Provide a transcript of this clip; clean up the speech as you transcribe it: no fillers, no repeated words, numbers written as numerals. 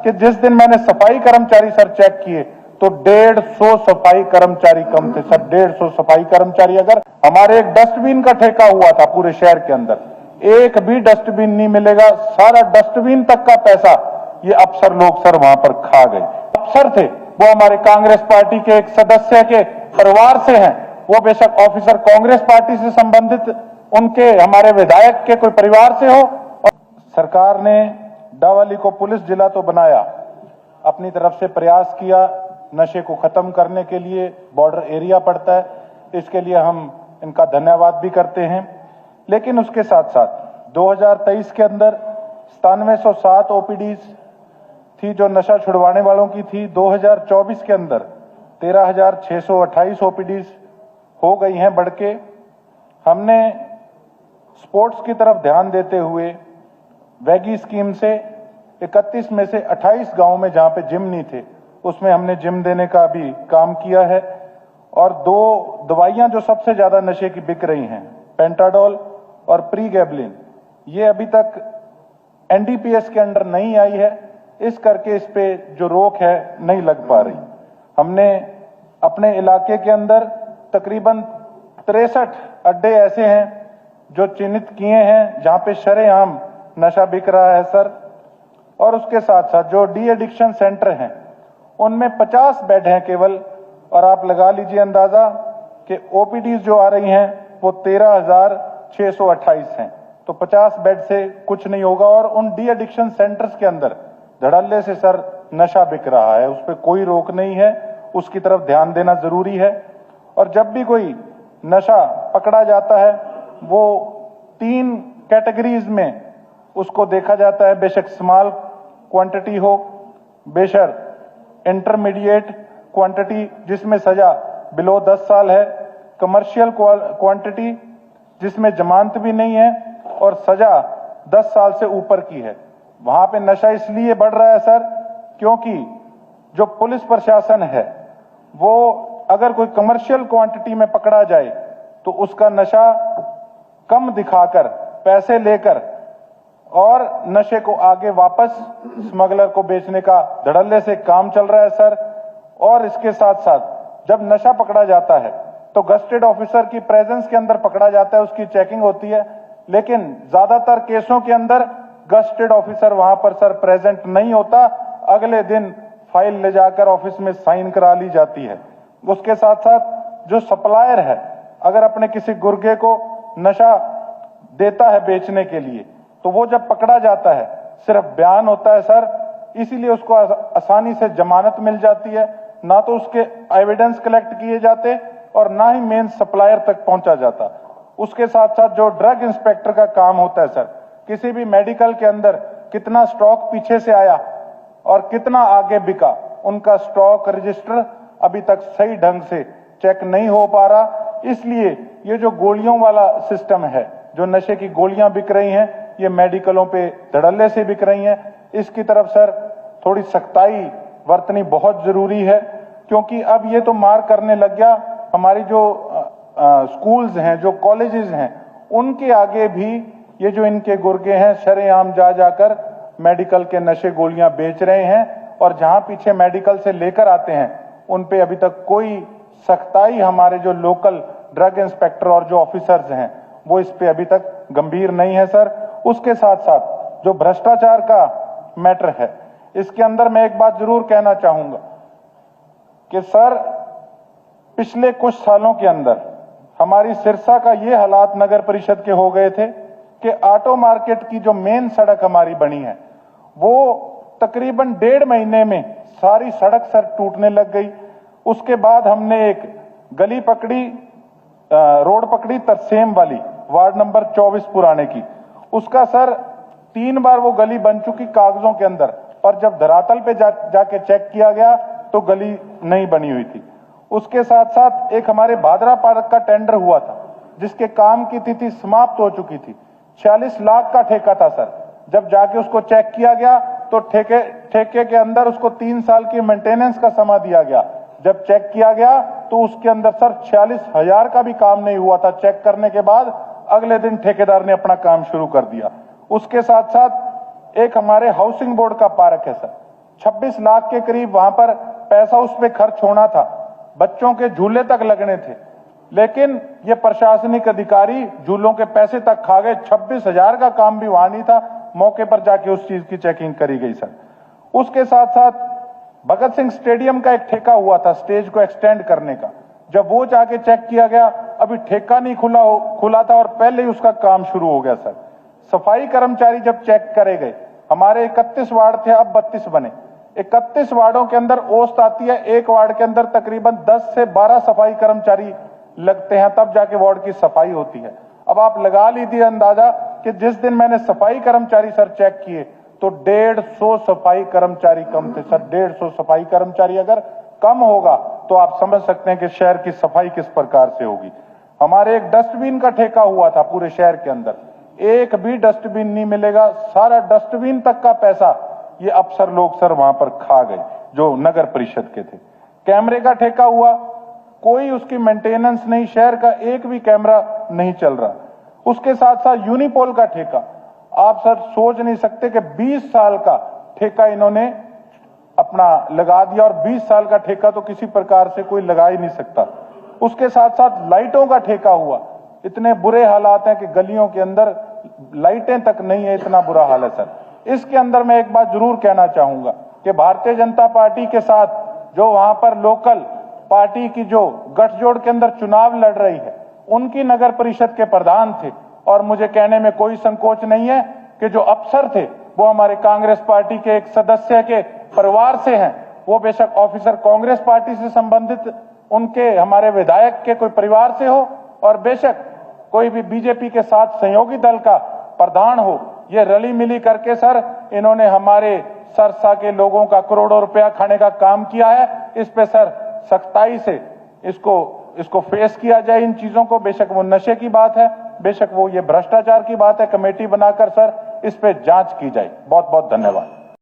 कि जिस दिन मैंने सफाई कर्मचारी सर चेक किए तो 150 सफाई कर्मचारी कम थे सर। 150 सफाई कर्मचारी। अगर हमारे एक डस्टबिन का ठेका हुआ था पूरे शहर के अंदर, एक भी डस्टबिन नहीं मिलेगा। सारा डस्टबिन तक का पैसा ये अफसर लोग सर वहां पर खा गए। अफसर थे वो हमारे कांग्रेस पार्टी के एक सदस्य के परिवार से हैं, वो बेशक ऑफिसर कांग्रेस पार्टी से संबंधित उनके हमारे विधायक के कोई परिवार से हो। और सरकार ने डावाली को पुलिस जिला तो बनाया, अपनी तरफ से प्रयास किया नशे को खत्म करने के लिए। बॉर्डर एरिया पड़ता है, इसके लिए हम इनका धन्यवाद भी करते हैं। लेकिन उसके साथ साथ 2023 के अंदर 9707 ओपीडीज थी जो नशा छुड़वाने वालों की थी। 2024 के अंदर 13,628 ओपीडीज हो गई हैं बढ़ के। हमने स्पोर्ट्स की तरफ ध्यान देते हुए वैगी स्कीम से 31 में से 28 गांव में जहां पे जिम नहीं थे उसमें हमने जिम देने का भी काम किया है। और 2 दवाइयां जो सबसे ज्यादा नशे की बिक रही हैं, पेंटाडोल और प्रीगैबलिन, ये अभी तक एनडीपीएस के अंडर नहीं आई है, इस करके इस पे जो रोक है नहीं लग पा रही। हमने अपने इलाके के अंदर तकरीबन 63 अड्डे ऐसे हैं जो चिन्हित किए हैं जहां पे शरेआम नशा बिक रहा है सर। और उसके साथ साथ जो डी एडिक्शन सेंटर हैं उनमें 50 बेड हैं केवल। और आप लगा लीजिए अंदाजा कि ओपीडीज जो आ रही हैं वो 13,628 हैं। तो 50 बेड से कुछ नहीं होगा। और उन डी एडिक्शन सेंटर्स के अंदर धड़ल्ले से सर नशा बिक रहा है, उस पर कोई रोक नहीं है, उसकी तरफ ध्यान देना जरूरी है। और जब भी कोई नशा पकड़ा जाता है वो 3 कैटेगरीज में उसको देखा जाता है, बेशक स्मॉल क्वांटिटी हो, बेशक इंटरमीडिएट क्वांटिटी जिसमें सजा बिलो 10 साल है, कमर्शियल क्वांटिटी जिसमें जमानत भी नहीं है और सजा 10 साल से ऊपर की है। वहां पे नशा इसलिए बढ़ रहा है सर क्योंकि जो पुलिस प्रशासन है वो अगर कोई कमर्शियल क्वांटिटी में पकड़ा जाए तो उसका नशा कम दिखाकर पैसे लेकर और नशे को आगे वापस स्मगलर को बेचने का धड़ल्ले से काम चल रहा है सर। और इसके साथ साथ जब नशा पकड़ा जाता है तो गस्टेड ऑफिसर की प्रेजेंस के अंदर पकड़ा जाता है, उसकी चेकिंग होती है। लेकिन ज्यादातर केसों के अंदर गस्टेड ऑफिसर वहां पर सर प्रेजेंट नहीं होता, अगले दिन फाइल ले जाकर ऑफिस में साइन करा ली जाती है। उसके साथ साथ जो सप्लायर है अगर अपने किसी गुर्गे को नशा देता है बेचने के लिए तो वो जब पकड़ा जाता है सिर्फ बयान होता है सर, इसीलिए उसको आसानी से जमानत मिल जाती है। ना तो उसके एविडेंस कलेक्ट किए जाते और ना ही मेन सप्लायर तक पहुंचा जाता। उसके साथ साथ जो ड्रग इंस्पेक्टर का काम होता है सर, किसी भी मेडिकल के अंदर कितना स्टॉक पीछे से आया और कितना आगे बिका, उनका स्टॉक रजिस्टर अभी तक सही ढंग से चेक नहीं हो पा रहा। इसलिए ये जो गोलियों वाला सिस्टम है, जो नशे की गोलियां बिक रही हैं, ये मेडिकलों पे धड़ल्ले से बिक रही हैं। इसकी तरफ सर थोड़ी सख्ताई बरतनी बहुत जरूरी है क्योंकि अब ये तो मार करने लग गया। हमारी जो स्कूल्स हैं, जो कॉलेजेस हैं, उनके आगे भी ये जो इनके गुर्गे हैं शरेआम जा जाकर मेडिकल के नशे गोलियां बेच रहे हैं। और जहां पीछे मेडिकल से लेकर आते हैं उन पे अभी तक कोई सख्ताई हमारे जो लोकल ड्रग इंस्पेक्टर और जो ऑफिसर्स हैं वो इस पे अभी तक गंभीर नहीं है सर। उसके साथ साथ जो भ्रष्टाचार का मैटर है, इसके अंदर मैं एक बात जरूर कहना चाहूंगा कि सर पिछले कुछ सालों के अंदर हमारी सिरसा का ये हालात नगर परिषद के हो गए थे कि ऑटो मार्केट की जो मेन सड़क हमारी बनी है वो तकरीबन 1.5 महीने में सारी सड़क सर टूटने लग गई। उसके बाद हमने एक गली पकड़ी, रोड पकड़ी तरसेम वाली, वार्ड नंबर 24 पुराने की। उसका सर 3 बार वो गली बन चुकी कागजों के अंदर, पर जब धरातल पे जाके चेक किया गया तो गली नहीं बनी हुई थी। उसके साथ साथ एक हमारे भादरा पार्क का टेंडर हुआ था जिसके काम की तिथि समाप्त हो चुकी थी। 46 लाख का ठेका था सर। जब जाके उसको चेक किया गया तो ठेके के अंदर उसको 3 साल की मेंटेनेंस का समय दिया गया। जब चेक किया गया तो उसके अंदर सर 46,000 का भी काम नहीं हुआ था। चेक करने के बाद अगले दिन ठेकेदार ने अपना काम शुरू कर दिया। उसके साथ साथ एक हमारे हाउसिंग बोर्ड का पार्क है सर, 26 लाख के करीब वहां पर पैसा उस पर खर्च होना था, बच्चों के झूले तक लगने थे, लेकिन ये प्रशासनिक अधिकारी झूलों के पैसे तक खा गए। 26,000 का काम भी वहां नहीं था, मौके पर जाके उस चीज की चेकिंग करी गई सर। उसके साथ साथ भगत सिंह स्टेडियम का एक ठेका हुआ था स्टेज को एक्सटेंड करने का, जब वो जाके चेक किया गया, अभी ठेका नहीं खुला था और पहले ही उसका काम शुरू हो गया सर। सफाई कर्मचारी जब चेक करे गए, हमारे 31 वार्ड थे, अब 32 बने। 31 वार्डों के अंदर औसत आती है, एक वार्ड के अंदर तकरीबन 10 से 12 सफाई कर्मचारी लगते हैं, तब जाके वार्ड की सफाई होती है। अब आप लगा लीजिए अंदाजा कि जिस दिन मैंने सफाई कर्मचारी सर चेक किए तो 150 सफाई कर्मचारी कम थे सर। 150 सफाई कर्मचारी अगर कम होगा तो आप समझ सकते हैं कि शहर की सफाई किस प्रकार से होगी। हमारे एक डस्टबिन का ठेका हुआ था पूरे शहर के अंदर, एक भी डस्टबिन नहीं मिलेगा, सारा डस्टबिन तक का पैसा ये अफसर लोग सर वहां पर खा गए जो नगर परिषद के थे। कैमरे का ठेका हुआ, कोई उसकी मेंटेनेंस नहीं, शहर का एक भी कैमरा नहीं चल रहा। उसके साथ साथ यूनिपोल का ठेका, आप सर सोच नहीं सकते कि 20 साल का ठेका इन्होंने अपना लगा दिया, और 20 साल का ठेका तो किसी प्रकार से कोई लगा ही नहीं सकता। उसके साथ साथ लाइटों का ठेका हुआ, इतने बुरे हालात हैं कि गलियों के अंदर लाइटें तक नहीं है, इतना बुरा हाल है सर। इसके अंदर मैं एक बात जरूर कहना चाहूंगा कि भारतीय जनता पार्टी के साथ जो वहां पर लोकल पार्टी की जो गठजोड़ के अंदर चुनाव लड़ रही है, उनकी नगर परिषद के प्रधान थे, और मुझे कहने में कोई संकोच नहीं है कि जो अफसर थे वो हमारे कांग्रेस पार्टी के एक सदस्य के परिवार से हैं। वो बेशक ऑफिसर कांग्रेस पार्टी से संबंधित उनके हमारे विधायक के कोई परिवार से हो, और बेशक कोई भी बीजेपी के साथ सहयोगी दल का प्रधान हो, ये रली मिली करके सर इन्होंने हमारे सरसा के लोगों का करोड़ों रुपया खाने का काम किया है। इस पे सर सख्ताई से इसको फेस किया जाए इन चीजों को। बेशक वो नशे की बात है, बेशक वो ये भ्रष्टाचार की बात है, कमेटी बनाकर सर इस पे जांच की जाए। बहुत बहुत धन्यवाद।